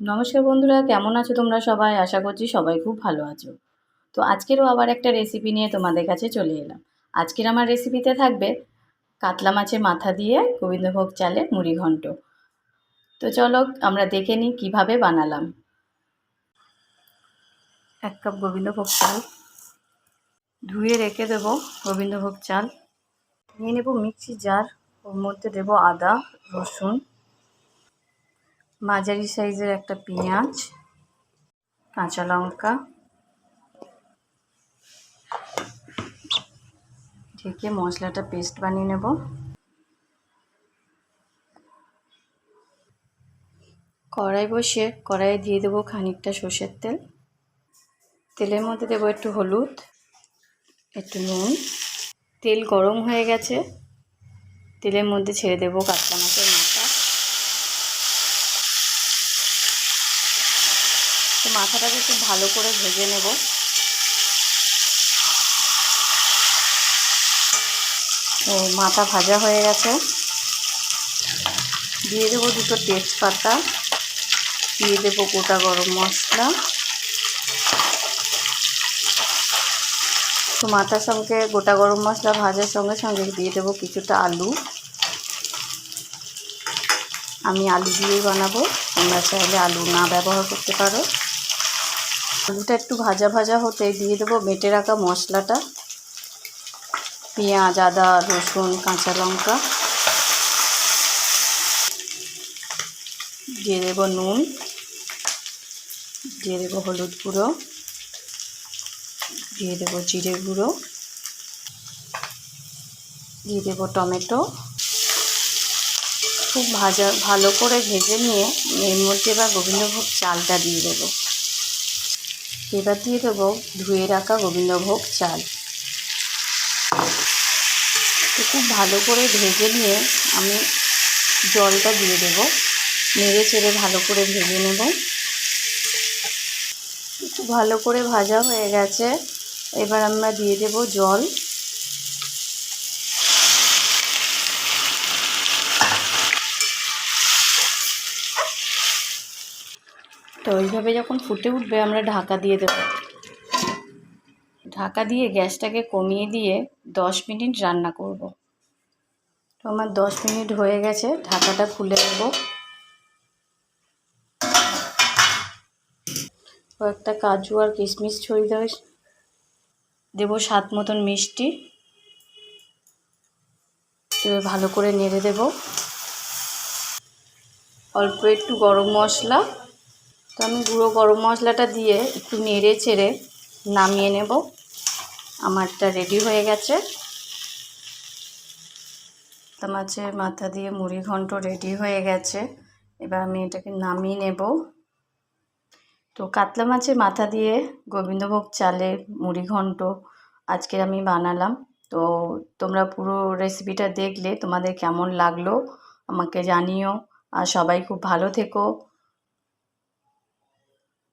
নমস্কার বন্ধুরা, কেমন আছো তোমরা সবাই? আশা করছি সবাই খুব ভালো আছো। তো আজকেরও আবার একটা রেসিপি নিয়ে তোমাদের কাছে চলে এলাম। আজকের আমার রেসিপিতে থাকবে কাতলা মাছের মাথা দিয়ে গোবিন্দভোগ চালের মুড়ি ঘন্ট। তো চলো আমরা দেখে নিই কীভাবে বানালাম। 1 কাপ গোবিন্দভোগ চাল ধুয়ে রেখে দেবো। গোবিন্দভোগ চাল নিয়ে নেব মিক্সি জার, ওর মধ্যে দেবো আদা, রসুন, মাঝারি সাইজের একটা পেঁয়াজ, কাঁচা লঙ্কা, ঢেকে মশলাটা পেস্ট বানিয়ে নেব। কড়াই বসিয়ে কড়াইয়ে দিয়ে দেবো খানিকটা সর্ষের তেল। তেলের মধ্যে দেবো একটু হলুদ, একটু নুন। তেল গরম হয়ে গেছে, তেলের মধ্যে ছেড়ে দেবো কাতলা মাছের মাথা। তো মাথাটাকে খুব ভালো করে ভেজে নেব। তো মাথা ভাজা হয়ে গেছে, দিয়ে দেবো 2টো তেজপাতা, দিয়ে দেবো গোটা গরম মশলা। তো মাথার সঙ্গে গোটা গরম মশলা ভাজার সঙ্গে সঙ্গে দিয়ে দেবো কিছুটা আলু। আমি আলু দিয়েই বানাবো, তোমরা চাইলে আলু না ব্যবহার করতে পারো। আলুটা একটু ভাজা ভাজা হতে দিয়ে দেবো বেটে রাখা মশলাটা, পেঁয়াজ, আদা, রসুন, কাঁচা লঙ্কা। দিয়ে দেবো নুন, দিয়ে দেবো হলুদ গুঁড়ো, দিয়ে দেবো জিরে গুঁড়ো, দিয়ে দেবো টমেটো। খুব ভালো করে ভেজে নিয়ে এর মধ্যে এবার গোবিন্দভোগ চালটা দিয়ে দেবো। এবার দিয়ে দেবো ধুয়ে রাখা গোবিন্দভোগ চাল। তো খুব ভালো করে ভেজে নিয়ে আমি জলটা দিয়ে দেবো, নেড়ে চেড়ে ভালো করে ভেজে নেব। খুব ভালো করে ভাজা হয়ে গেছে, এবার আমরা দিয়ে দেব জল। তো এইভাবে যখন ফুটে উঠবে আমরা ঢাকা দিয়ে দেব। ঢাকা দিয়ে গ্যাসটাকে কমিয়ে দিয়ে 10 মিনিট রান্না করব। তো আমার 10 মিনিট হয়ে গেছে, ঢাকাটা খুলে দেব। কয়েকটা কাজু আর কিশমিশ ছড়িয়ে দেবো, স্বাদ মতন মিষ্টি। এবার ভালো করে নেড়ে দেব। অল্প একটু গরম মশলা, তো আমি গুঁড়ো গরম মশলাটা দিয়ে একটু নেড়ে চেড়ে নামিয়ে নেব। আমারটা রেডি হয়ে গেছে। কাতলা মাছের মাথা দিয়ে মুড়ি ঘন্ট রেডি হয়ে গেছে। এবার আমি এটাকে নামিয়ে নেব। তো কাতলা মাছের মাথা দিয়ে গোবিন্দভোগ চালের মুড়ি ঘন্ট আজকে আমি বানালাম। তো তোমরা পুরো রেসিপিটা দেখলে তোমাদের কেমন লাগলো আমাকে জানিও। আর সবাই খুব ভালো থেকো।